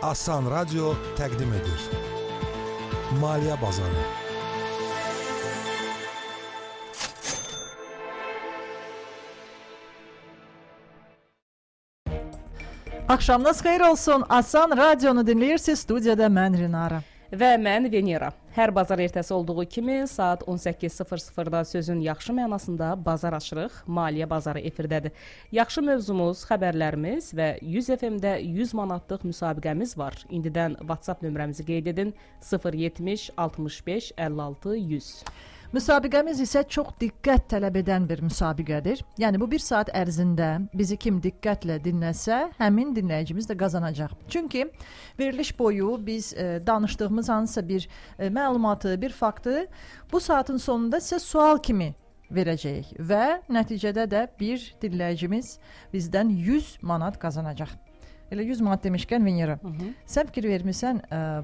Asan Radyo təqdim edir. Maliyyə Bazarı. Axşamınız xeyir olsun. Asan Radyonu dinləyirsiniz. Studiyada mən Rinara. Və mən Venera. Hər bazar ertəsi olduğu kimi saat 18:00-da sözün yaxşı mənasında bazar açırıq. Maliyyə bazarı efirdədir. Yaxşı mövzumuz, xəbərlərimiz və 100 FM-də 100 manatlıq müsabiqəmiz var. İndidən WhatsApp nömrəmizi qeyd edin: 070 65 56 100. Müsabiqəmiz isə çox diqqət tələb edən bir müsabiqədir. Yəni bu bir saat ərzində bizi kim diqqətlə dinləsə, həmin dinləyicimiz də qazanacaq. Çünki veriliş boyu biz danışdığımız hansısa bir məlumatı, bir faktı bu saatin sonunda sizə sual kimi verəcəyik və nəticədə də bir dinləyicimiz bizdən 100 manat qazanacaq. Elə 100 manat demişkən Venera, sən fikir vermirsən,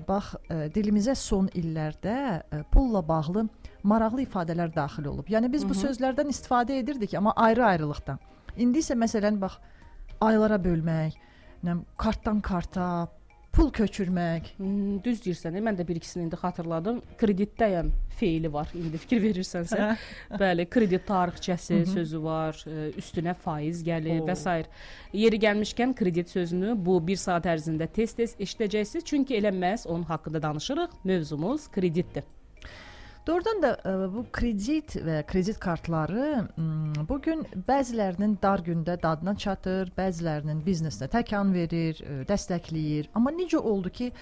bax dilimizə son illərdə pulla bağlı maraqlı ifadələr daxil olub. Yəni biz bu sözlərdən istifadə edirdik, amma ayrı-ayrılıqdan. İndi isə məsələn bax aylara bölmək, kartdan karta, pul köçürmək. Düz deyirsən, mən də bir ikisini indi xatırladım. Kreditdəyəm feili var, indi fikir verirsənsə. Bəli, kredit tarixçəsi sözü var, üstünə faiz gəlir və s. Yeri gəlmişkən kredit sözünü bu bir saat ərzində tez-tez eşidəcəksiniz. Çünki elə məhz onun haqqında danışırıq. Mövzumuz kreditdir. Doğrudan da bu kredit və kredit kartları bugün bəzilərinin dar gündə dadına çatır, bəzilərinin biznesinə təkan verir, dəstəkləyir. Amma necə oldu ki,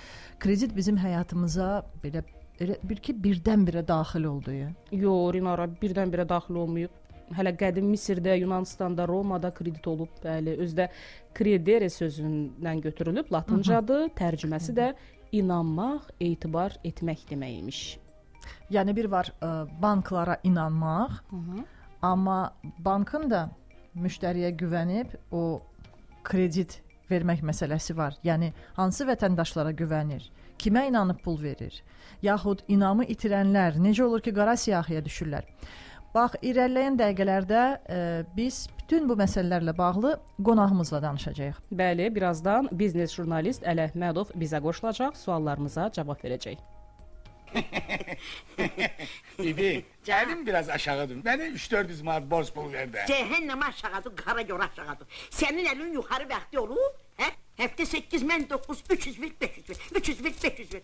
kredit bizim həyatımıza belə birdən-birə daxil oldu? Yox, Rinara, birdən-birə daxil olmayıb. Hələ qədim Misirdə, Yunanistanda, Romada kredit olub. Bəli, özdə credere sözündən götürülüb, latıncadır. Tərcüməsi də inanmaq, etibar etmək deməkmiş. Yəni bir var banklara inanmaq, amma bankın da müştəriyə güvənib o kredit vermək məsələsi var. Yəni hansı vətəndaşlara güvənir, kimə inanıb pul verir, yaxud inamı itirənlər necə olur ki, qara siyahıya düşürlər. Bax, irəliləyən dəqiqələrdə biz bütün bu məsələlərlə bağlı qonağımızla danışacağıq. Bəli, birazdan biznes jurnalist Əli Əhmədov bizə qoşulacaq, suallarımıza cavab verəcək. Bibi, geldim biraz aşağıdım. Bana 300-400 manat borç pul verdi. Cehennem aşağıdır, kara gör aşağıdır. Senin elin yukarı vakti olur, he? Hafta 8, mən 9, 300 ver, 500 ver, 300 ver, 500 ver.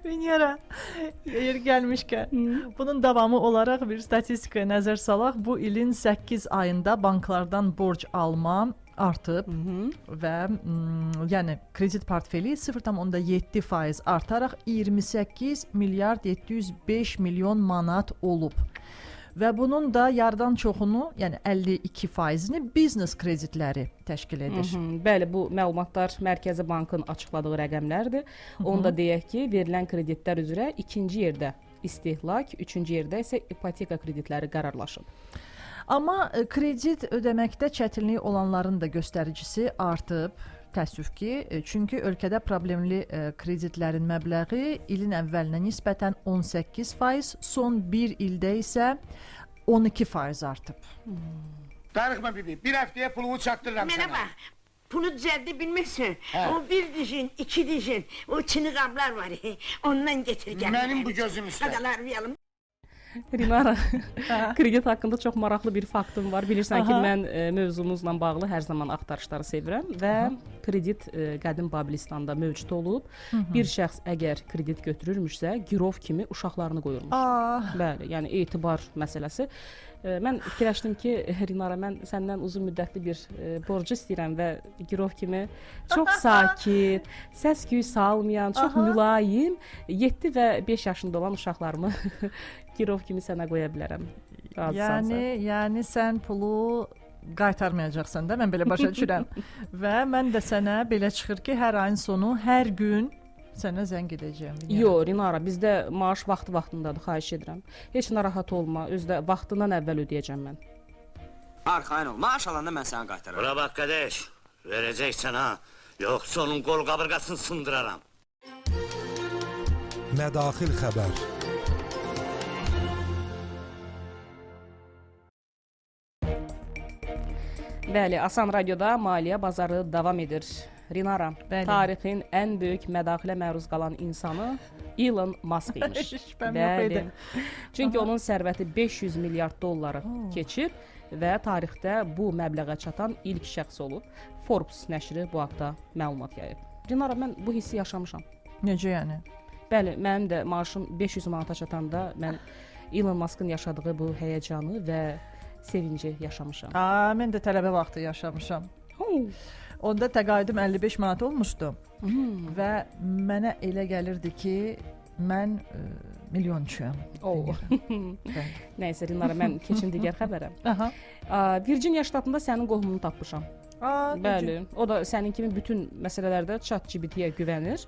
Venera, yer gəlmişkən, bunun davamı olaraq bir statistikaya nəzər salaq. Bu ilin 8 ayında banklardan borc alma artıb və yəni kredit portfeli 0,7% artaraq 28 milyard 705 milyon manat olub. Və bunun da yarıdan çoxunu, yəni 52%-ni biznes kreditləri təşkil edir. Bəli, bu məlumatlar Mərkəzi Bankın açıqladığı rəqəmlərdir. Onu da deyək ki, verilən kreditlər üzrə ikinci yerdə istehlak, üçüncü yerdə isə ipoteka kreditləri qərarlaşıb. Amma kredit ödəməkdə çətinlik olanların da göstəricisi artıb, təəssüf ki, çünki ölkədə problemli kreditlərin məbləği ilin əvvəlinə nisbətən 18%, son bir ildə isə 12% artıb. Darıxma Bibi, bir haftaya pulumu çaktırırım sana. Mənə bax, pulu düzəldə bilməsən, o bir dijin, iki dijin, o çini qablar var, ondan getir gəl. Mənim bu gözüm üstə. Hadi alarmayalım. Rinara, kredit haqqında çox maraqlı bir faktım var. Bilirsən ki, mən mövzumuzla bağlı hər zaman axtarışları sevirəm və kredit qədim Babilistanda mövcud olub. Bir şəxs əgər kredit götürürmüşsə, girov kimi uşaqlarını qoyurmuş. Bəli, yəni etibar məsələsi. Mən fikirləşdim ki, Rinara, mən səndən uzun müddətli bir borcu istəyirəm və girov kimi çox sakit, səs-küy salmayan, çox mülayim 7 və 5 yaşında olan uşaqlarımı girov kimi sənə qoya bilərəm. Yəni sən pulu qaytarmayacaqsan da, mən belə başa düşürəm. Və mən də sənə belə çıxır ki, hər ayın sonu, hər gün sənə zəng edəcəyəm. Yox, Rinara, bizdə maaş vaxtındadır, xahiş edirəm. Heç narahat olma, özdə vaxtından əvvəl ödəyəcəm mən. Arxayın ol, maaş alanda mən sənə qaytararam. Bura bax qardaş, verəcəksən ha, yoxsa onun qol qabırğasını sındıraram. Mədaxil xəbər. Bəli, Asan Radioda Maliyyə Bazarı davam edir. Rinara, Bəli. tarixin ən böyük mədaxilə məruz qalan insanı Elon Musk imiş. Şübhəm yox idi. Çünki onun sərvəti 500 milyard dolları keçib və tarixdə bu məbləğə çatan ilk şəxs olub. Forbes nəşri bu haqda məlumat yayıb. Rinara, mən bu hissi yaşamışam. Necə yəni? Bəli, mənim də maaşım 500 manata çatanda mən Elon Musk'ın yaşadığı bu həyəcanı və sevinci yaşamışam. Mən də tələbə vaxtı yaşamışam. Onda təqaüdüm 55 manat olmuşdu. Və mənə elə gəlirdi ki, mən milyonçuyam. Nəysə, Rinara, mən keçim digər xəbərə. Aha. Virginia ştatında sənin qohumunu tapmışam. Bəli, o da sənin kimi bütün məsələlərdə ChatGPT-yə güvənir.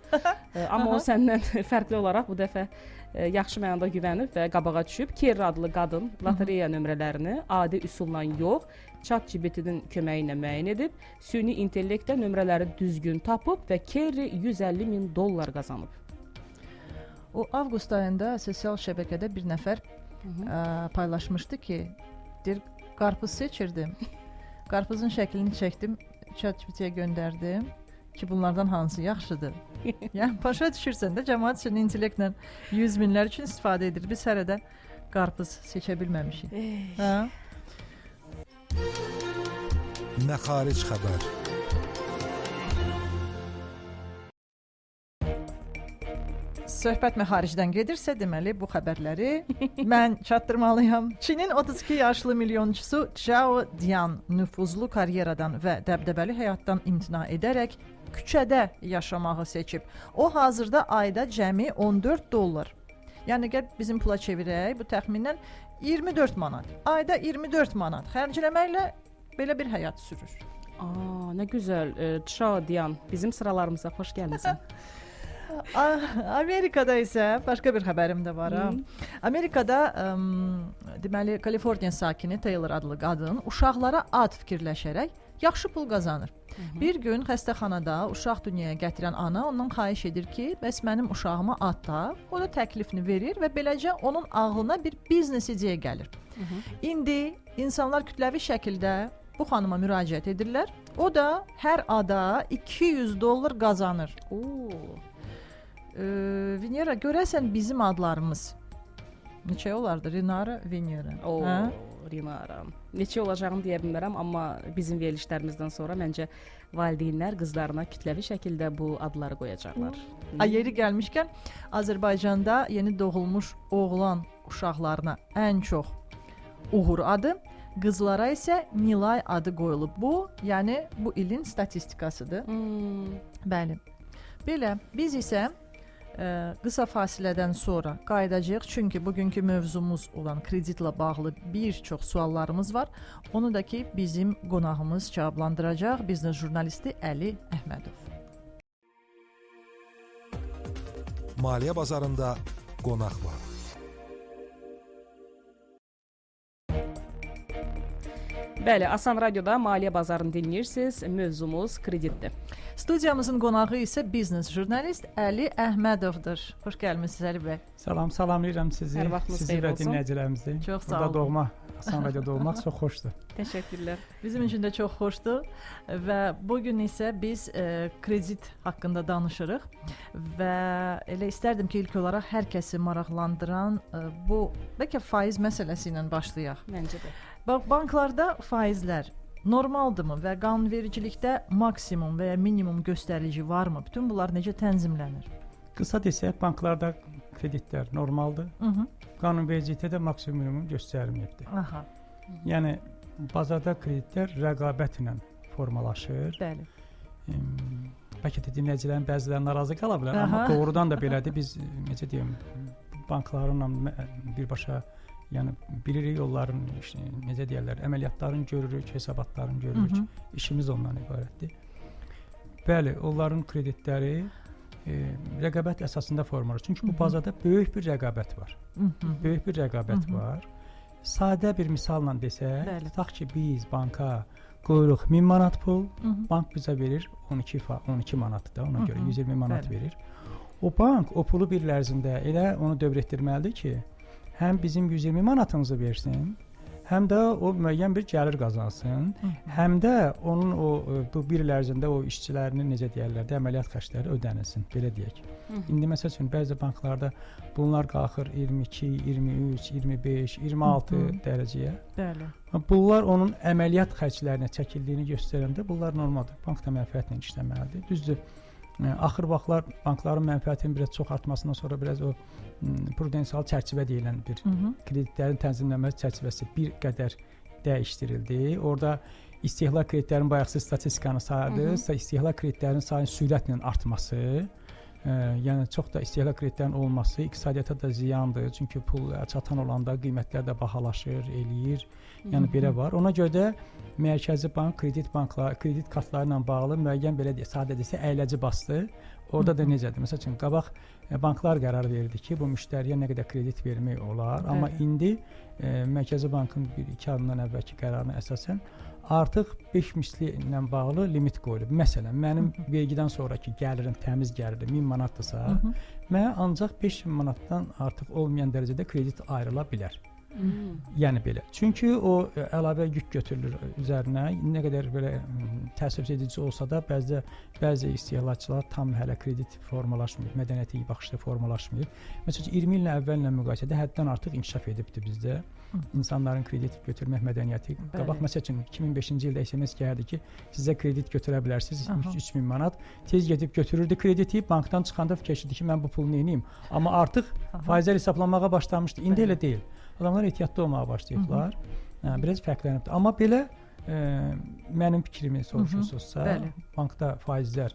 Amma o səndən fərqli olaraq bu dəfə yaxşı mənada güvənib və qabağa düşüb. Kerry adlı qadın lotereya nömrələrini adi üsulla yox, ChatGPT-nin köməyi ilə müəyyən edib, süni intellektlə nömrələri düzgün tapıb və Kerry 150 min dollar qazanıb. O avqust ayında sosial şəbəkədə bir nəfər paylaşmışdı ki, deyir, qarpız seçirdim. Qarpızın şəklini çəkdim, ChatGPT-yə göndərdim ki, bunlardan hansı yaxşıdır. Yəni başa düşürsən də, cəmaət süni intellektlə 100 minlər üçün istifadə edir. Biz hələ də qarpız seçə bilməmişik. Hə? Nə xaric xəbər. Söhbət xaricdən gedirsə, deməli bu xəbərləri mən çatdırmalıyam. Çinin 32 yaşlı milyonçusu Zhao Dian nüfuzlu karyeradan və dəbdəbəli həyatdan imtina edərək küçədə yaşamağı seçib. O hazırda ayda cəmi 14 dollar. Yəni gəl bizim pula çevirək, bu təxminən 24 manat. Ayda 24 manat xərcləməklə belə bir həyat sürür. Nə gözəl. Zhao Dian, bizim sıralarımıza xoş gəlmisən. Amerikada isə başqa bir xəbərim də var. Amerikada deməli Kaliforniya sakini Taylor adlı qadın uşaqlara ad fikirləşərək yaxşı pul qazanır. Bir gün xəstəxanada uşaq dünyaya gətirən ana ondan xahiş edir ki, bəs mənim uşağıma ad da. O da təklifini verir və beləcə onun ağlına bir biznes ideya gəlir. İndi insanlar kütləvi şəkildə bu xanıma müraciət edirlər. O da hər ada 200 dollar qazanır. Venera, görəsən bizim adlarımız neçə olardı? Rinara, Venera. Rinara. Neçə olacağını deyə bilmərəm, amma bizim verilişlərimizdən sonra məncə valideynlər qızlarına kütləvi şəkildə bu adları qoyacaqlar. Yeri gəlmişkən, Azərbaycanda yeni doğulmuş oğlan uşaqlarına ən çox Uğur adı, qızlara isə Nilay adı qoyulub. Bu, yəni bu ilin statistikasıdır. Bəli. Belə, biz isə qısa fasilədən sonra qayıdacağıq, çünki bugünkü mövzumuz olan kreditlə bağlı bir çox suallarımız var. Onu da ki, bizim qonağımız cavablandıracaq, biznes jurnalisti Əli Əhmədov. Maliyyə bazarında qonaq var. Bəli, Asan Radioda Maliyyə bazarını dinləyirsiniz. Mövzumuz kreditdir. Studiyamızın qonağı isə biznes jurnalist Əli Əhmədovdur. Xoş gəlmisiniz Əli bəy. Salamlayıram sizi, Hər vaxtınız sizi xeyir və olsun. dinləyicilərimizi. Çox sağ Burada olun. doğma, Asan Radioda olmaq çox xoşdur. Təşəkkürlər. Bizim üçün də çox xoşdur və bu gün isə biz kredit haqqında danışırıq və elə istərdim ki, ilk olaraq hər kəsi maraqlandıran bu bəlkə faiz məsələsi ilə başlayaq. Məncə də. Bax, banklarda faizlər normaldırmı və qanunvericilikdə maksimum və ya minimum göstərici varmı? Bütün bunlar necə tənzimlənir? Qısa desək, banklarda kreditlər normaldır. Qanunvericilikdə də maksimum göstərilməyibdir. Aha. Yəni bazarda kreditlər rəqabətlə formalaşır. Bəli. Bəlkə də dinləyicilərin bəziləri narazı qala bilər, amma doğrudan da belədir. Biz necə deyim, banklarla birbaşa yəni bilirik yolların, necə deyirlər, əməliyyatların görürük, hesabatların görürük. İşimiz ondan ibarətdir. Bəli, onların kreditləri rəqabət əsasında formalaşır. Çünki bu bazarda böyük bir rəqabət var. Böyük bir rəqabət var. Sadə bir misalla desək, tutaq ki, biz banka qoyuruq 1000 manat pul, bank bizə verir 12 manatdır da, ona görə 120 manat verir. O bank o pulu bir il ərzində elə onu dövr etdirməlidir ki, həm bizim 120 manatımızı versin, həm də o müəyyən bir gəlir qazansın, həm də onun bu 1 il ərzində o işçilərinin necə deyirlər də əməliyyat xərcləri ödənilsin, belə deyək. İndi məsəl üçün bəzi banklarda bunlar qalxır 22, 23, 25, 26 dərəcəyə. Bəli. Bunlar onun əməliyyat xərclərinə çəkildiyini göstərəndə bunlar normaldır. Bank da mənfəətlə işləməlidir. Düzdür. Axır vaxtlar bankların mənfəətinin biraz çox artmasından sonra biraz o prudensial çərçivə deyilən bir kreditlərin tənzimlənməsi çərçivəsi bir qədər dəyişdirildi. Orada istehlak kreditlərinin bayaqsı statistikanı saydı, istehlak kreditlərinin sayının sürətlə artması, yəni çox da istehlak kreditlərinin olması iqtisadiyyata da ziyandır. Çünki pul çatan olanda qiymətlər də bahalaşır, eləyir. Yəni belə var. Ona görə də Mərkəzi Bank kredit kartları ilə bağlı müəyyən belə deyə sadə desə əyləci bastı. Orada da necədir? Məsəl üçün qabaq banklar qərar verdi ki, bu müştəriyə nə qədər kredit vermək olar. Amma indi Mərkəzi Bankın 1-2 aydan əvvəlki qərarına əsasən artıq 5 misli ilə bağlı limit qoyulub. Məsələn, mənim vergidən sonraki gəlirim, təmiz gəlirim 1000 manatdırsa, mənə ancaq 5000 manatdan artıq olmayan dərəcədə kredit ayrıla bilər. Yəni belə. Çünki o əlavə yük götürülür üzərinə. Nə qədər belə təəssüf edici olsa da bəzi istehlakçılar tam hələ kredit formalaşmayıb, mədəniyyətə iyi baxışda formalaşmayıb. Məsələn 20 il əvvəllə müqayisədə həddən artıq inkişaf edibdi bizdə. İnsanların kredit götürmək mədəniyyəti. Qabaq məsəl üçün 2005-ci ildə SMS gəldi ki, sizə kredit götürə bilərsiniz 3000 manat. Tez gedib götürürdü krediti, bankdan çıxanda fikirləşirdi ki, mən bu pulu nə edeyim? Amma artıq faizlər hesablanmağa başlamışdı. İndi elə deyil. Adamlar ehtiyatlı olmağa başlayıblar. Biraz fərqlənibdir. Amma belə mənim fikrimi soruşursunuzsa, bankda faizlər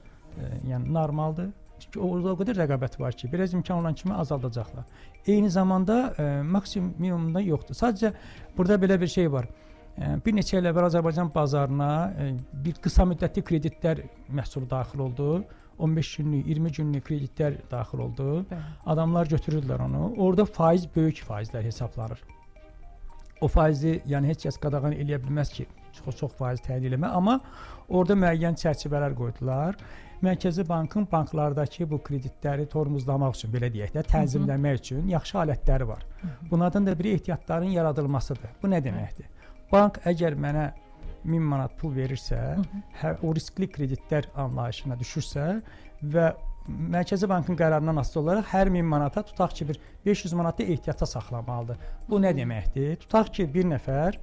yəni normaldır. Çünki orada o qədər rəqabət var ki, biraz imkan olan kimi azaldacaqlar. Eyni zamanda maksimumda yoxdur. Sadəcə burada belə bir şey var. Bir neçə il əvvəl Azərbaycan bazarına bir qısa müddətli kreditlər məhsulu daxil oldu. 15 günlük, 20 günlük kreditlər daxil oldu. Adamlar götürürdülər onu. Orada faiz böyük faizlər hesablanır. O faizi yəni heç kəs qadağan eləyə bilməz ki, çox faiz təyin eləmə, amma orada müəyyən çərçivələr qoydular. Mərkəzi Bankın banklardakı bu kreditləri tormozlamaq üçün, belə deyək də, tənzimləmək üçün yaxşı alətləri var. Bunlardan da biri ehtiyatların yaradılmasıdır. Bu nə deməkdir? Bank əgər mənə 1000 manat pul verirsə, o riskli kreditlər anlayışına düşürsə və Mərkəzi Bankın qərarından asılı olaraq hər 1000 manata tutaq ki, bir 500 manatda ehtiyata saxlamalıdır. Bu nə deməkdir? Tutaq ki, bir nəfər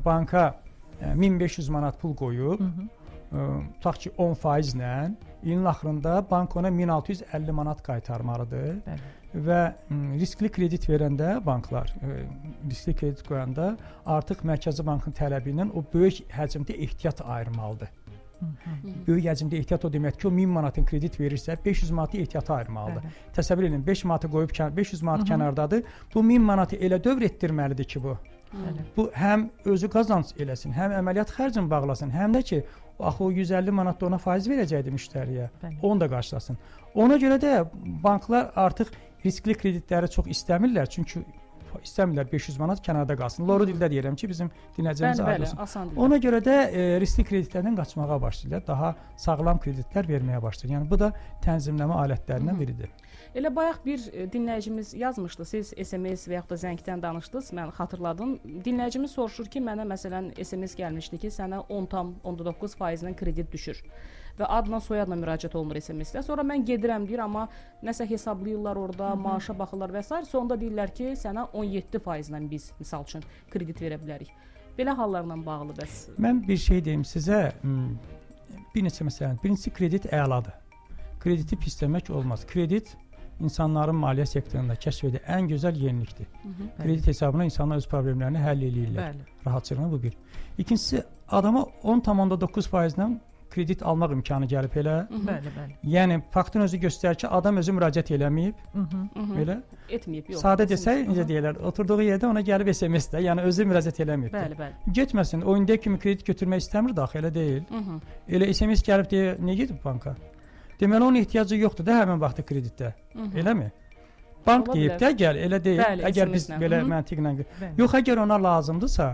banka 1500 manat pul qoyub, tutaq ki, 10%-lə ilin axırında bank ona 1650 manat qaytarmalıdır. Və riskli kredit verəndə banklar, riskli kredit qoyanda artıq Mərkəzi Bankın tələbi ilə o böyük həcmdə ehtiyat ayırmalıdır. Böyük həcmdə ehtiyat o deməkdir ki, o 1000 manatın kredit verirsə, 500 manatı ehtiyata ayırmalıdır. Təsəvvür edin, 5 manatı qoyub 500 manat kənardadır. Bu 1000 manatı elə dövr etdirməlidir ki, bu həm özü qazanc eləsin, həm əməliyyat xərcini bağlasın, həm də ki, axı o 150 manat da ona faiz verəcəkdi müştəriyə. Onu da qarşılasın. Ona görə də banklar artıq riskli kreditləri çox istəmirlər, çünki istəmirlər 500 manat kənarda qalsın. Loru dildə deyirəm ki, bizim dinləyicilərimiz aydın. Ona görə də riskli kreditlərdən qaçmağa başlayırlar, daha sağlam kreditlər verməyə başlayır. Yəni bu da tənzimləmə alətlərindən biridir. Elə bayaq bir dinləyicimiz yazmışdı, siz SMS və yaxud da zəngdən danışdınız, mən xatırladım. Dinləyicimiz soruşur ki, mənə məsələn SMS gəlmişdi ki, sənə 10,9% kredit düşür və adla soyadla müraciət olunur SMS-də. Sonra mən gedirəm deyir, amma nəsə hesablayırlar orada, maaşa baxırlar və s. Sonunda deyirlər ki, sənə 17%-lə biz misal üçün kredit verə bilərik. Belə hallarla bağlı bəs. Mən bir şey deyim sizə, bir neçə məsələn, birincisi kredit əladır. Krediti pisləmək olmaz. Kredit insanların maliyyə sektorunda kəşf edən ən gözəl yenilikdir. Kredit hesabına insanlar öz problemlərini həll edirlər. Rahatçılıqla bu bir. İkincisi, adama 10,9%-lə kredit almaq imkanı gəlib elə. Yəni faktın özü göstərir ki, adam özü müraciət eləməyib. Belə etməyib, yox. Sadə desək, necə deyirlər, oturduğu yerdə ona gəlib SMS-də, yəni özü müraciət eləməyib. Getməsin, o indiyə kimi kredit götürmək istəmir də, elə deyil. Elə SMS gəlib deyə, nə gedib banka? Deməli, onun ehtiyacı yoxdur da həmin vaxtda kreditdə. Eləmi? Bank deyib də, gəl, elə deyil. Əgər biz belə məntiqlə... Yox, əgər ona lazımdırsa,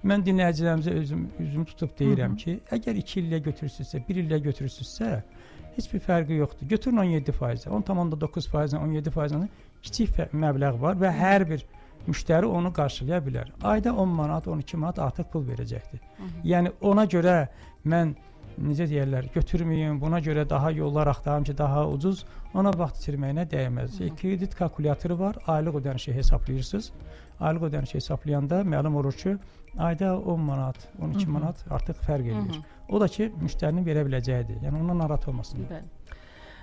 mən dinləyicilərimizə üzümü tutub deyirəm ki, əgər 2 illə götürürsünüzsə, 1 illə götürürsünüzsə, heç bir fərqi yoxdur. Götürün 17%, 10,9%, 17%-lə kiçik məbləğ var və hər bir müştəri onu qarşılaya bilər. Ayda 10 manat, 12 manat artıq pul verəcəkdir. Yəni ona görə mən necə deyirlər, götürməyim, buna görə daha yollar axtarım ki, daha ucuz, ona vaxt itirməyinə dəyməz. Kredit kalkulyatoru var, aylıq ödənişi hesablayırsınız. Aylıq ödənişi hesablayanda məlum olur ki, ayda 10 manat, 12 manat artıq fərq edir. O da ki, müştərinin verə biləcəyidir. Yəni ondan narahat olmasın.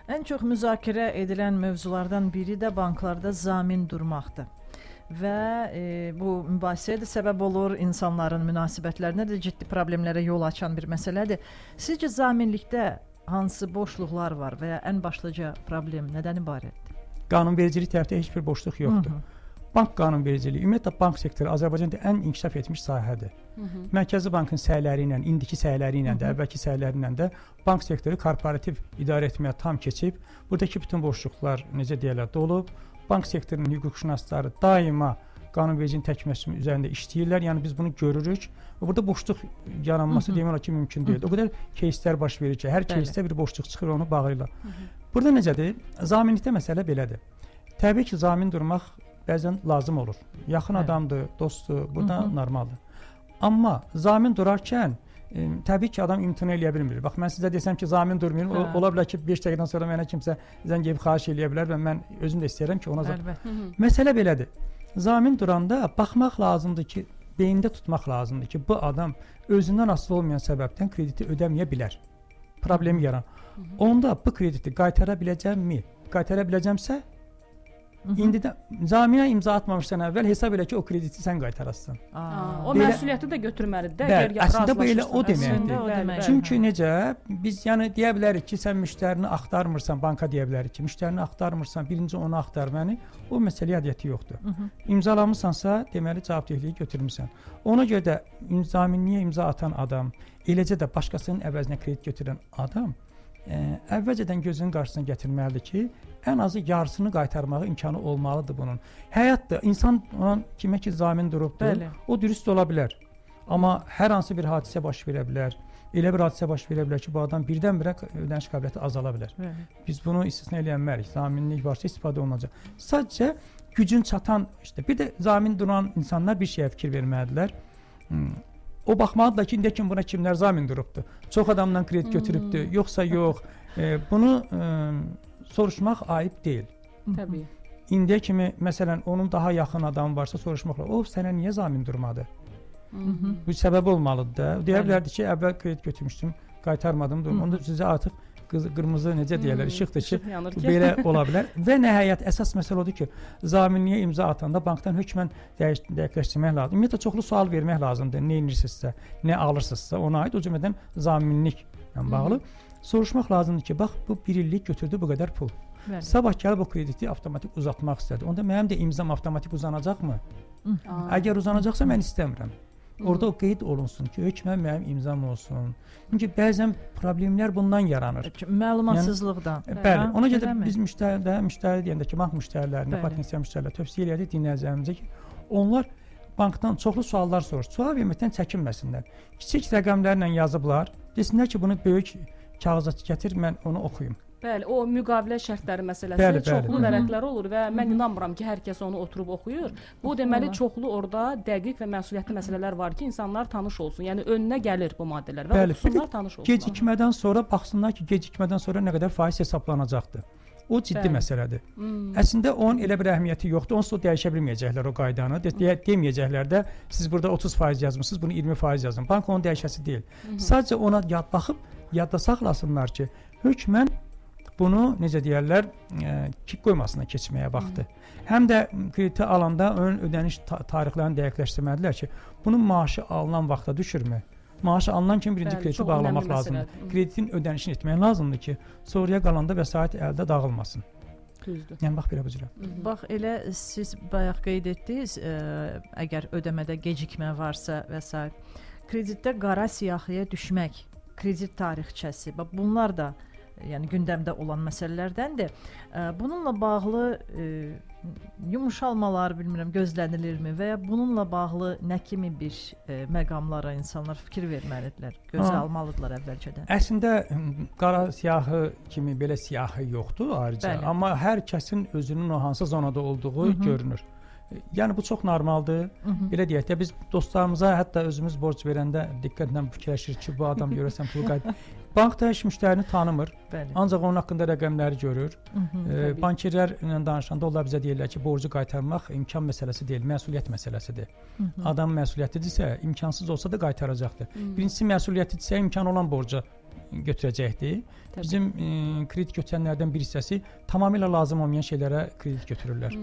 Ən çox müzakirə edilən mövzulardan biri də banklarda zamin durmaqdır. Və bu mübahisəyə də səbəb olur, insanların münasibətlərinə də ciddi problemlərə yol açan bir məsələdir. Sizcə zaminlikdə hansı boşluqlar var və ya ən başlıca problem nədən ibarətdir? Qanunvericilik tərəfdə heç bir boşluq yoxdur. Bank qanunvericiliyi, ümumiyyətlə bank sektoru Azərbaycanda ən inkişaf etmiş sahədir. Mərkəzi Bankın səyləri ilə, indiki səyləri ilə də, əvvəlki səyləri ilə də bank sektoru korporativ idarə etməyə tam keçib. Buradakı bütün boşluqlar necə deyirlər, dolub. Bank sektorunun hüquqşünasları daima qanunvericiliyin təkmilləşmə üzərində işləyirlər. Yəni biz bunu görürük. Burada boşluq yaranması demək olar ki, mümkün deyil. O qədər кейslər baş verir ki, hər keysdə bir boşluq çıxır, onu bağlayırlar. Burada necədir? Zaminlikdə məsələ belədir. Təbii ki, zamin durmaq bəzən lazım olur. Yaxın adamdır, dostdur, burada normaldır. Amma zamin durarkən təbii ki, adam imtina eləyə bilmir. Bax, mən sizə desəm ki, zamin durmayın, ola bilər ki, 5 dəqiqədən sonra mənə kimsə zəng edib xahiş eləyə bilər və mən özüm də istəyirəm ki, ona məsələ belədir. Zamin duranda baxmaq lazımdır ki, beyində tutmaq lazımdır ki, bu adam özündən asılı olmayan səbəbdən krediti ödəməyə bilər. Problemi yaran. Onda bu krediti qaytara biləcəmmi? Qaytara biləcəmsə, indi də zaminə imza atmamışdan əvvəl hesab elə ki, o krediti sən qaytarasın. O məsuliyyəti də götürməlidir də. Bəli, əslində bu elə o deməkdir. Çünki necə, biz yəni deyə bilərik ki, sən müştərini axtarmırsan, banka deyə bilərik ki, müştərini axtarmırsan, birinci onu axtar məni, o məsələyə adiyyəti yoxdur. İmzalamısansa, deməli cavabdehliyi götürmüsən. Ona görə də zaminliyə imza atan adam, eləcə də başqasının əvəzinə kredit götürən adam əvvəlcədən gözünün qarşısına gətirməlidir ki, ən azı yarısını qaytarmağı imkanı olmalıdır bunun. Həyatda insan ona kimə ki zamin durubdur, o dürüst ola bilər. Amma hər hansı bir hadisə baş verə bilər. Elə bir hadisə baş verə bilər ki, bu adam birdən-birə ödəniş qabiliyyəti azala bilər. Biz bunu istisna eləyə bilmərik. Zaminlik varsa istifadə olunacaq. Sadəcə gücün çatan, işte bir də zamin duran insanlar bir şeyə fikir verməlidirlər. O baxmalıdır ki, indi buna kimlər zamin durubdur? Çox adamdan kredit götürübdür, yoxsa yox. Bunu soruşmaq ayıb deyil. Təbii. İndiyə kimi, məsələn, onun daha yaxın adamı varsa soruşmaq olar. O, sənə niyə zamin durmadı? Bu səbəb olmalıdır da. Deyə bilərdi ki, əvvəl kredit götürmüşdüm, qaytarmadım. Onda sizə artıq qırmızı necə deyirlər, işıqdır ki, belə ola bilər. Və nəhayət, əsas məsələ odur ki, zaminliyə imza atanda bankdan hökmən dəqiqləşdirmək lazımdır. Ümumiyyətlə, çoxlu sual vermək lazımdır. Nə edirsinizsə, nə alırsınızsa, ona aid o cümlədən zaminliklə bağlı. Soruşmaq lazımdır ki, bax, bu bir illik götürdü bu qədər pul. Sabah gəlib o krediti avtomatik uzatmaq istədi. Onda mənim də imzam avtomatik uzanacaqmı? Əgər uzanacaqsa, mən istəmirəm. Orada o qeyd olunsun ki, hökmən mənim imzam olsun. Çünki bəzən problemlər bundan yaranır. Məlumatsızlıqdan. Bəli, ona görə biz müştəri deyəndə ki, bank müştərilərinə, potensial müştərilərə tövsiyə elədik dinləyicilərimizə ki, onlar bankdan çoxlu suallar soruşur. Sual verməkdən çəkinməsinlər. Kiçik rəqəmlərlə yazıblar. Desinlər ki, bunu böyük kağıza gətir, mən onu oxuyum. Bəli, o müqavilə şərtləri məsələsi çoxlu vərəqlər olur və mən inanmıram ki, hər kəs onu oturub oxuyur. Bu deməli çoxlu orada dəqiq və məsuliyyətli məsələlər var ki, insanlar tanış olsun. Yəni önünə gəlir bu maddələr və oxusunlar, tanış olsunlar. Gecikmədən sonra baxsınlar ki, gecikmədən sonra nə qədər faiz hesablanacaqdır. O ciddi məsələdir. Əslində onun elə bir əhəmiyyəti yoxdur. Onsuz da dəyişə bilməyəcəklər o qaydanı. Deməyəcəklər də siz burada 30% yazmısınız, bunu 20% yazın. Bank onun dəyişəsi deyil. Sadəcə ona baxıb yadda saxlasınlar ki, hökmən bunu necə deyərlər, qoymasına keçməyə vaxtı. Həm də krediti alanda onun ödəniş tarixlərini dəqiqləşdirməlidirlər ki, bunun maaşı alınan vaxta düşürmü? Maaşı alınan kimi birinci krediti bağlamaq lazımdır. Kreditin ödənişini etmək lazımdır ki, sonraya qalanda vəsait əldə dağılmasın. Düzdür. Yəni bax belə bu cürə. Bax elə siz bayaq qeyd etdiniz, əgər ödəmədə gecikmə varsa və s. kreditdə qara siyahıya düşmək, kredit tarixçəsi, bax bunlar da yəni gündəmdə olan məsələlərdəndir. Bununla bağlı yumşalmalar, bilmirəm, gözlənilirmi və ya bununla bağlı nə kimi bir məqamlara insanlar fikir verməlidirlər, gözə almalıdırlar əvvəlcədən? Əslində qara siyahı kimi belə siyahı yoxdur ayrıca, amma hər kəsin özünün o hansı zonada olduğu görünür. Yəni bu çox normaldır. Belə deyək də biz dostlarımıza hətta özümüz borc verəndə diqqətlə fikirləşirik ki, bu adam görəsən pulu Bankda heç müştərini tanımır. Bəli. Ancaq onun haqqında rəqəmləri görür. Bankerlərlə danışanda onlar bizə deyirlər ki, borcu qaytarmaq imkan məsələsi deyil, məsuliyyət məsələsidir. Adam məsuliyyətlidirsə, imkansız olsa da qaytaracaqdır. Birincisi məsuliyyətlidirsə, imkan olan borcu götürəcəkdir. Bizim kredit götürənlərdən bir hissəsi tamamilə lazım olmayan şeylərə kredit götürürlər.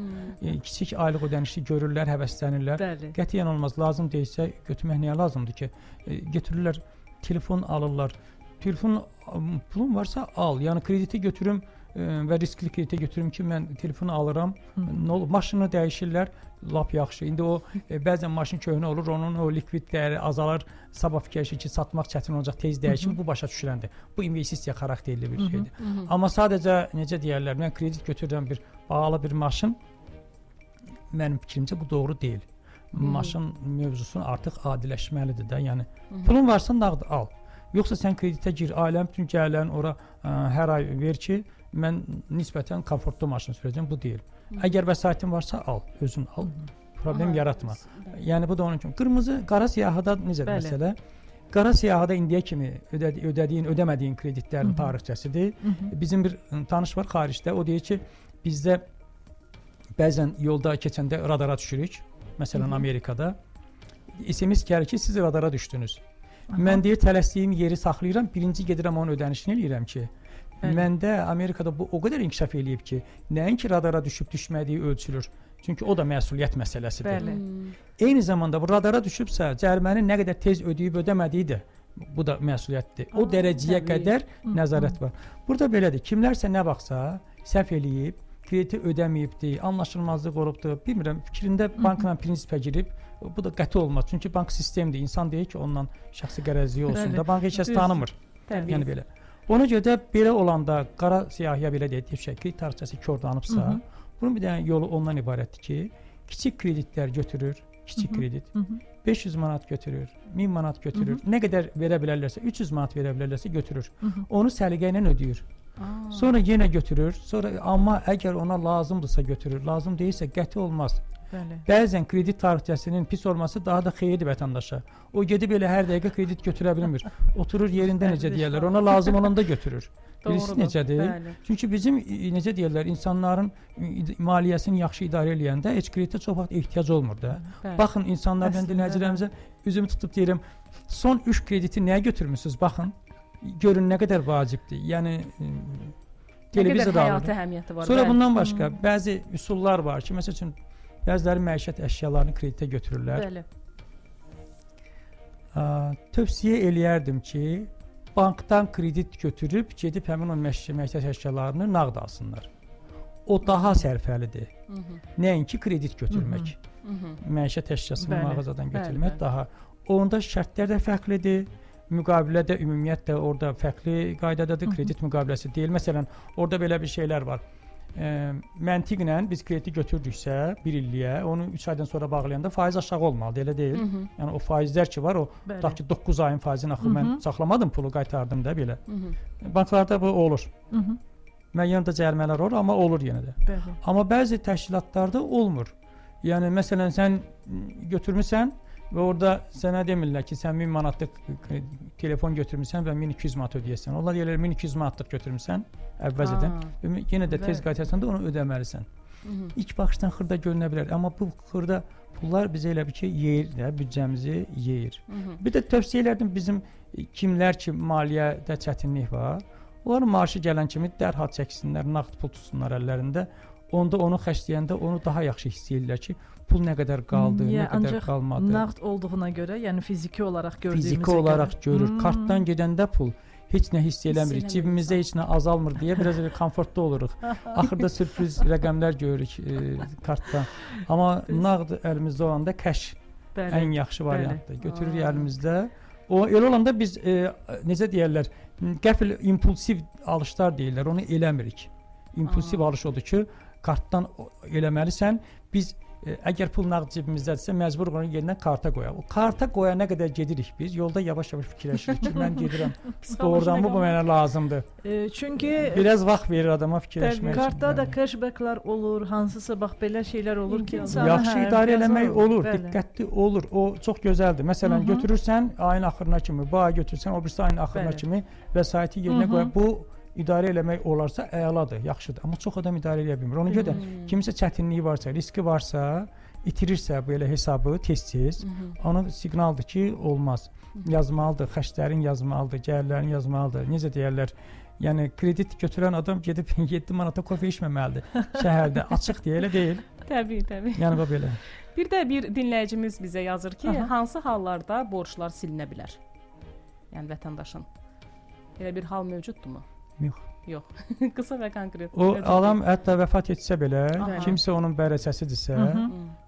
Kiçik aylıq ödənişi görürlər, həvəslənirlər. Qətiyyən olmaz. Lazım deyilsə götürmək nəyə lazımdır ki? Götürürlər, telefon alırlar. Telefon pulum varsa al. Yəni krediti götürüm və riskli kreditə götürüm ki, mən telefonu alıram. Nə olur? Maşını dəyişirlər. Lap yaxşı. İndi o bəzən maşın köhnə olur, onun o likvid dəyəri azalır. Sabah fikirləşir ki, satmaq çətin olacaq, tez dəyişir. Bu başa düşüləndir. Bu investisiya xarakterli bir şeydir. Amma sadəcə necə deyirlər, mən kredit götürürəm bir bahalı bir maşın. Mənim fikrimcə bu doğru deyil. Maşın mövzusu artıq adiləşməlidir də. Yəni pulun varsa nağd al. Yoxsa sən kreditə gir, ailən bütün gəlirlərini ora hər ay ver ki, mən nisbətən komfortlu maşın sürəcəm, bu deyil. Əgər vəsaitin varsa al, özün al, problem yaratma. Yəni bu da onun üçün. Qırmızı, qara siyahıda necədir məsələ? Qara siyahıda indiyə kimi ödədiyin, ödəmədiyin kreditlərin tarixçəsidir. Bizim bir tanış var xaricdə, o deyir ki, bizdə bəzən yolda keçəndə radara düşürük, məsələn Amerikada. SMS gəlir ki, siz radara düşdünüz. Mən deyir, tələsdiyim yeri saxlayıram, birinci gedirəm onun ödənişini eləyirəm ki, məndə Amerikada bu o qədər inkişaf eləyib ki, nəinki radara düşüb düşmədiyi ölçülür. Çünki o da məsuliyyət məsələsidir. Eyni zamanda bu radara düşübsə, cəriməni nə qədər tez ödəyib ödəmədiyi də bu da məsuliyyətdir. O dərəcəyə qədər nəzarət var. Burada belədir, kimlərsə nə baxsa, səhv eləyib, krediti ödəməyibdir, anlaşılmazlıq olubdur, bilmirəm, fikrində bankla prinsipə girib, bu da qəti olmaz. Çünki bank sistemdir. İnsan deyir ki, ondan şəxsi qərəzliyi olsun da, bank heç kəs tanımır. Yəni belə. Ona görə də belə olanda qara siyahıya belə deyək ki, kredit tarixçəsi korlanıbsa, bunun bir dənə yolu ondan ibarətdir ki, kiçik kreditlər götürür, kiçik kredit, 500 manat götürür, 1000 manat götürür, nə qədər verə bilərlərsə, 300 manat verə bilərlərsə götürür. Onu səliqə ilə ödəyir. Sonra yenə götürür, sonra amma əgər ona lazımdırsa götürür, lazım deyilsə qəti olmaz. Bəzən kredit tarixçəsinin pis olması daha da xeyirdir vətəndaşa. O gedib elə hər dəqiqə kredit götürə bilmir. Oturur yerində necə deyirlər, ona lazım olanda götürür. Birisi necədir? Çünki bizim necə deyirlər, insanların maliyyəsini yaxşı idarə eləyəndə heç kreditə çox vaxt ehtiyac olmur da. Baxın, insanlardan dinləyicilərimizə üzümü tutub deyirəm, son 3 krediti nəyə götürmüsünüz? Baxın, görün nə qədər vacibdir. Yəni televizorda həyati əhəmiyyəti var. Sonra bundan başqa bəzi üsullar var ki, məsəl üçün bəziləri məişət əşyalarını kreditə götürürlər. Bəli. Tövsiyə eləyərdim ki, bankdan kredit götürüb gedib həmin o məişət əşyalarını nağd alsınlar. O daha sərfəlidir. Nəinki kredit götürmək. Məişət əşyasını mağazadan götürmək daha. Onda şərtlər də fərqlidir. Müqavilə də ümumiyyətlə orada fərqli qaydadadır. Kredit müqaviləsi deyil. Məsələn, orada belə bir şeylər var. Məntiqlə biz krediti götürdüksə 1 illiyə, onu 3 aydan sonra bağlayanda faiz aşağı olmalıdır, elə deyil. Yəni o faizlər ki var, o tutaq ki 9 ayın faizini axı mən saxlamadım, pulu qaytardım da belə. Banklarda bu olur. Müəyyən də cərimələr olur, amma olur yenə də. Amma bəzi təşkilatlarda olmur. Yəni məsələn sən götürmüsən və orada sənə demirlər ki, sən 1000 manatlıq telefon götürmüsən və 1200 manat ödəyəsən. Onlar deyirlər 1200 manatlıq götürmüsən əvvəzədən. Yenə də tez qaytarsan da onu ödəməlisən. İlk baxışdan xırda görünə bilər, amma bu xırda pullar bizə elə bir ki, yeyir də, büdcəmizi yeyir. Bir də tövsiyə elərdim bizim kimlər ki, maliyyədə çətinlik var, onların maaşı gələn kimi dərhal çəksinlər, nağd pul tutsunlar əllərində. Onda onu xərcləyəndə onu daha yaxşı hiss edirlər ki, pul nə qədər qaldı, nə qədər qalmadı. Nağd olduğuna görə, yəni fiziki olaraq gördüyümüzə görə. Fiziki olaraq görür. Kartdan gedəndə pul heç nə hiss eləmirik. Cibimizdə heç nə azalmır deyə biraz elə komfortlu oluruq. Axırda sürpriz rəqəmlər görürük kartda. Amma nağd əlimizdə olanda kəş ən yaxşı variantdır. Götürürük əlimizdə. O elə olanda biz necə deyirlər, qəfil impulsiv alışlar deyirlər, onu eləmirik. İmpulsiv alış odur ki, kartdan eləməlisən. Biz əgər pul nağd cibimizdədirsə, məcbur onu yerinə karta qoyaq. O karta qoyana qədər gedirik biz. Yolda yavaş-yavaş fikirləşirik ki, mən gedirəm. Doğrudanmı bu mənə lazımdır? Çünki Biraz vaxt verir adama fikirləşmək üçün. kartda da cashbacklar olur, hansısa bax belə şeylər olur ki, insana yaxşı idarə eləmək olur, Bəli. diqqətli olur. O çox gözəldir. Məsələn, götürürsən ayın axırına kimi, bu ay götürsən, o birisi ayın axırına Bəli. kimi vəsaiti yerinə qoyaq. Bu idarə eləmək olarsa əladır, yaxşıdır. Amma çox adam idarə eləyə bilmir. Ona görə də kimisə çətinliyi varsa, riski varsa, itirirsə belə hesabı tez-tez, ona siqnaldır ki, olmaz. Yazmalıdır, xərclərin yazmalıdır, gəlirlərin yazmalıdır. Necə deyirlər? Yəni kredit götürən adam gedib 7 manata kofe içməməlidir. Şəhərdə açıq deyə elə deyil. Təbii, təbii. Yəni bu belə. Bir də bir dinləyicimiz bizə yazır ki, hansı hallarda borclar silinə bilər? Yəni vətəndaşın. Elə bir hal mövcuddurmu? Yox. Yox. Qısa və konkret. O adam hətta vəfat etsə belə, Aha. kimsə onun bərəçəsidirsə,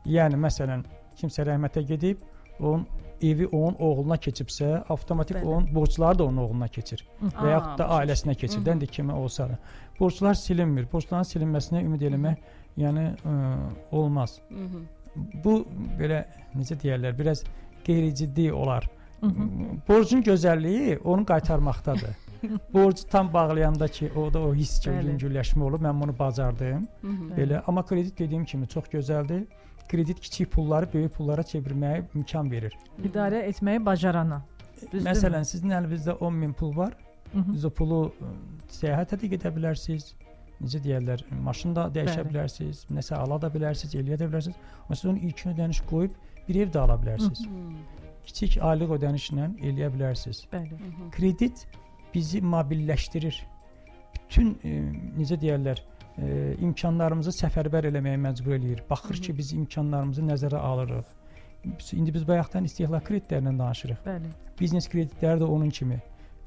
yəni məsələn, kimsə rəhmətə gedib, onun evi onun oğluna keçibsə, avtomatik Bəli. onun borcları da onun oğluna keçir və yaxud da başa ailəsinə keçir. Dəndə kimi olsa da. Borclar silinmir. Borcların silinməsinə ümid eləmək, yəni olmaz. Bu belə necə deyirlər, biraz qeyri-ciddi olar. Borcun gözəlliyi onu qaytarmaqdadır. Borcu tam bağlayanda ki, o da o hiss ki, Bəli. yüngülləşmə olur. Mən bunu bacardım. Belə, amma kredit dediyim kimi çox gözəldir. Kredit kiçik pulları böyük pullara çevirməyə imkan verir. İdarə etməyi bacarana. Düzdürmü? Məsələn, sizin əlinizdə 10.000 pul var. Siz o pulu səyahətə də gedə bilərsiniz. Necə deyirlər, maşın da dəyişə Bəli. bilərsiniz, nəsə ala da bilərsiniz, eləyə də bilərsiniz. Amma siz onun ilkin ödəniş qoyub bir ev də ala bilərsiniz. Kiçik aylıq ödənişlə eləyə bilərsiniz. Bəli. Kredit bizi mobilləşdirir. Bütün necə deyirlər, imkanlarımızı səfərbər eləməyə məcbur eləyir. Baxır ki, biz imkanlarımızı nəzərə alırıq. İndi biz bayaqdan istehlak kreditlərindən danışırıq. Bəli. Biznes kreditləri də onun kimi.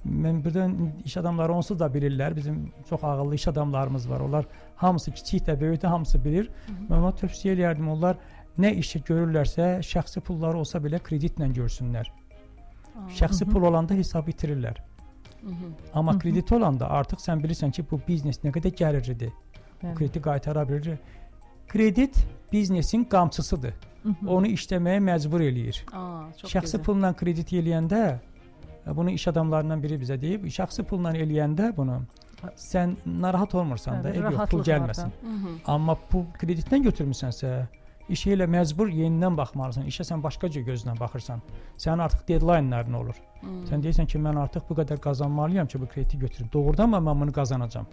Mən birdən iş adamları onsuz da bilirlər. Bizim çox ağıllı iş adamlarımız var. Onlar hamısı kiçik də, böyük də hamısı bilir. Mən ona tövsiyə eləyərdim. Onlar nə işi görürlərsə, şəxsi pulları olsa belə kreditlə görsünlər. Şəxsi pul olanda hesabı itirirlər. Amma kredit olanda artıq sən bilirsən ki, bu biznes nə qədər gəlirlidir. Bu krediti qaytara bilir. Kredit biznesin qamçısıdır. Onu işləməyə məcbur eləyir. Şəxsi pulla kredit eləyəndə, bunu iş adamlarından biri bizə deyib, şəxsi pulla eləyəndə bunu sən narahat olmursan da, pul gəlməsin. Amma bu kreditdən götürmüsənsə, işə elə məcbur yenidən baxmalısan. İşə sən başqaca gözlə baxırsan. Sənin artıq deadline-ların olur. Sən deyirsən ki, mən artıq bu qədər qazanmalıyam ki, bu krediti götürüm. Doğrudan mən bunu qazanacağam.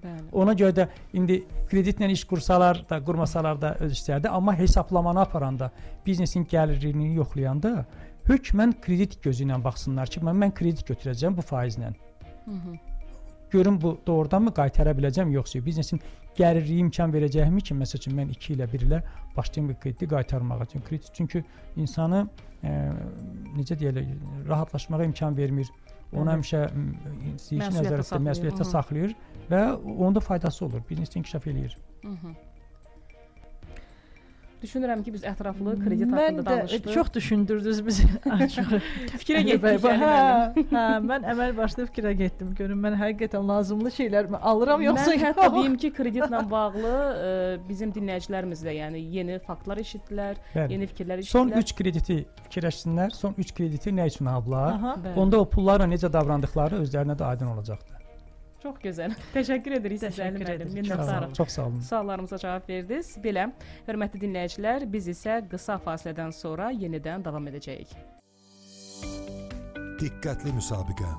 Bəli. Ona görə də indi kreditlə iş qursalar da, qurmasalar da öz işlərdə, amma hesaplamanı aparanda, biznesin gəlirini yoxlayanda hökmən kredit gözü ilə baxsınlar ki, mən kredit götürəcəm bu faizlə. Görüm bu doğrudanmı qaytara biləcəm, yoxsa biznesin gəliri imkan verəcəkmi ki, məsəl üçün mən 2 ilə 1 ilə başlayım bu krediti qaytarmağa. Çünki insanı necə deyirlər, rahatlaşmağa imkan vermir. Ona həmişə məsuliyyətə saxlayır və onda faydası olur. Biznes inkişaf eləyir. Düşünürəm ki, biz ətraflı kredit haqqında danışdıq. Mən də çox düşündürdünüz bizi. Fikrə getdik. Mən əməl başda fikrə getdim. Görün mən həqiqətən lazımlı şeylər alıram yoxsa yox. Mən hətta deyim ki, kreditlə bağlı bizim dinləyicilərimiz də yəni yeni faktlar eşitdilər, yeni fikirlər eşitdilər. Son 3 krediti fikirləşsinlər. Son 3 krediti nə üçün aldılar? Onda o pullarla necə davrandıqları özlərinə də aydın olacaqdır. Çox gözəl. Təşəkkür edirik sizə. Minnətdarıq. Çox sağ olun. Suallarımıza cavab verdiniz. Belə, hörmətli dinləyicilər, biz isə qısa fasilədən sonra yenidən davam edəcəyik. Diqqətli müsabiqə.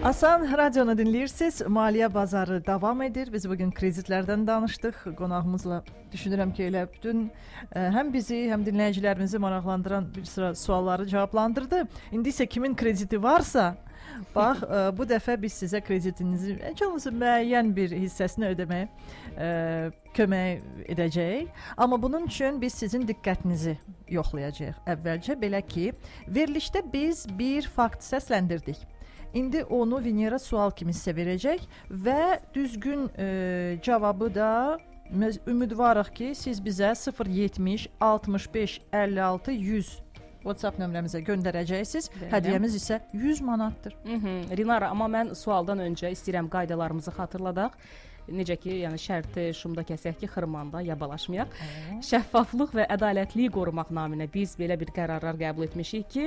Asan radionu dinləyirsiniz. Maliyyə bazarı davam edir. Biz bugün kreditlərdən danışdıq. Qonağımızla düşünürəm ki, elə bütün həm bizi, həm dinləyicilərimizi maraqlandıran bir sıra sualları cavablandırdı. İndi isə kimin krediti varsa, bax, bu dəfə biz sizə kreditinizi heç olmasa müəyyən bir hissəsini ödəməyə kömək edəcəyik. Amma bunun üçün biz sizin diqqətinizi yoxlayacağıq. Əvvəlcə belə ki, verilişdə biz bir fakt səsləndirdik. İndi onu Venera sual kimi sizə verəcək və düzgün cavabı da ümidvarıq ki, siz bizə 070 65 56 100 WhatsApp nömrəmizə göndərəcəksiniz. Bəli. Hədiyyəmiz isə 100 manatdır. Rinara, amma mən sualdan öncə istəyirəm qaydalarımızı xatırladaq. Necə ki, yəni şərti şumda kəsək ki, xırmanda yabalaşmayaq. Şəffaflıq və ədalətliyi qorumaq naminə biz belə bir qərarlar qəbul etmişik ki,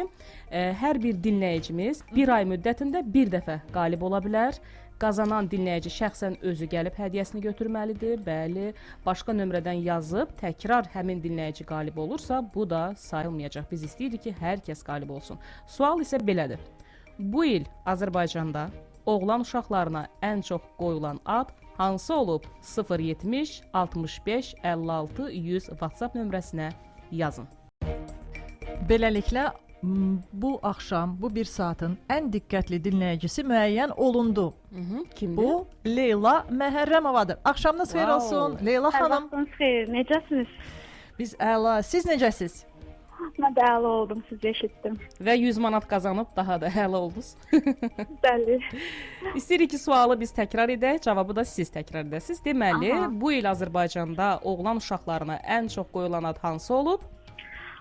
hər bir dinləyicimiz bir ay müddətində bir dəfə qalib ola bilər. Qazanan dinləyici şəxsən özü gəlib hədiyyəsini götürməlidir. Bəli, başqa nömrədən yazıb təkrar həmin dinləyici qalib olursa, bu da sayılmayacaq. Biz istəyirik ki, hər kəs qalib olsun. Sual isə belədir. Bu il Azərbaycanda oğlan uşaqlarına ən çox qoyulan ad hansı olub? 070 65 56 100 WhatsApp nömrəsinə yazın. Beləliklə bu axşam, bu bir saatın ən diqqətli dinləyicisi müəyyən olundu. Kimdir? Bu Leyla Məhərrəmovadır. Axşamınız xeyir olsun Leyla xanım. Vaxtınız xeyir, necəsiniz? Biz əla, siz necəsiz? Mən də əla oldum, sizi eşitdim. Və 100 manat qazanıb daha da əla oldunuz. Bəli. İstəyirik ki, sualı biz təkrar edək, cavabı da siz təkrar edəsiniz. Deməli, bu il Azərbaycanda oğlan uşaqlarına ən çox qoyulan ad hansı olub?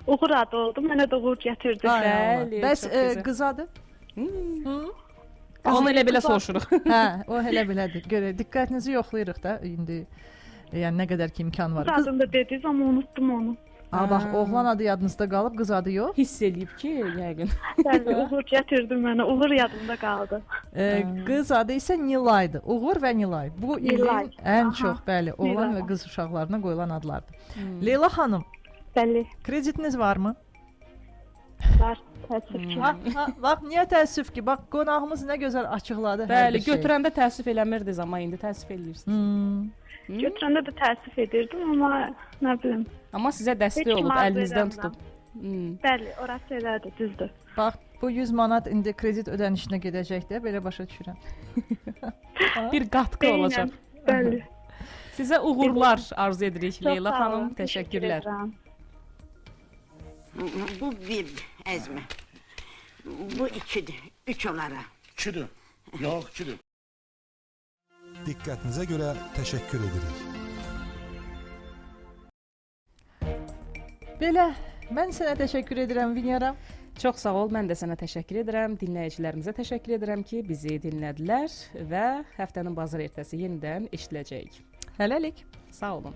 Uğur adı oldu, mənə də uğur gətirdi. Bəli, Bəs çox gözəl. qız adı? Onu elə belə soruşuruq. Hə, o elə belədir. Görə diqqətinizi yoxlayırıq da indi. Yəni nə qədər ki imkan var. Qız adını da dediniz, amma unutdum onu. Bax, oğlan adı yadınızda qalıb, qız adı yox. Hiss eləyib ki, yəqin. Bəli, uğur gətirdi mənə, uğur yadımda qaldı. Qız adı isə Nilaydır. Uğur və Nilay. Bu Nilay. ilin ən Aha. çox, bəli, oğlan Nilay. və qız uşaqlarına qoyulan adlardır. Leyla xanım, Bəli, kreditiniz varmı? var, təəssüf ki. Bax, niyə təəssüf ki? Bax, qonağımız nə gözəl açıqladı hər Bəli, bir şey. götürəndə təəssüf eləmirdiniz, amma indi təəssüf eləyirsiniz. Götürəndə də təəssüf edirdim, amma nə bilim. Amma sizə dəstək Heç olub, kim arzu əlinizdən eləmirəm. tutub. Bəli, orası elədir, düzdür. Bax, bu 100 manat indi kredit ödənişinə gedəcək də, belə başa düşürəm. Bir qatqı olacaq. Bəli. Sizə uğurlar arzu edirik Çox Leyla sağ xanım. olun, Təşəkkürlər. edirəm. Bu bir Əzmə. Bu ikidir, üç onlara. Üçüdür. Yox, üçüdür. Diqqətinizə görə təşəkkür edirik. Belə, mən sənə təşəkkür edirəm Vinyara. Çox sağ ol, mən də sənə təşəkkür edirəm. Dinləyicilərimizə təşəkkür edirəm ki, bizi dinlədilər və həftənin bazar ertəsi yenidən eşidiləcəyik. Hələlik. Sağ olun.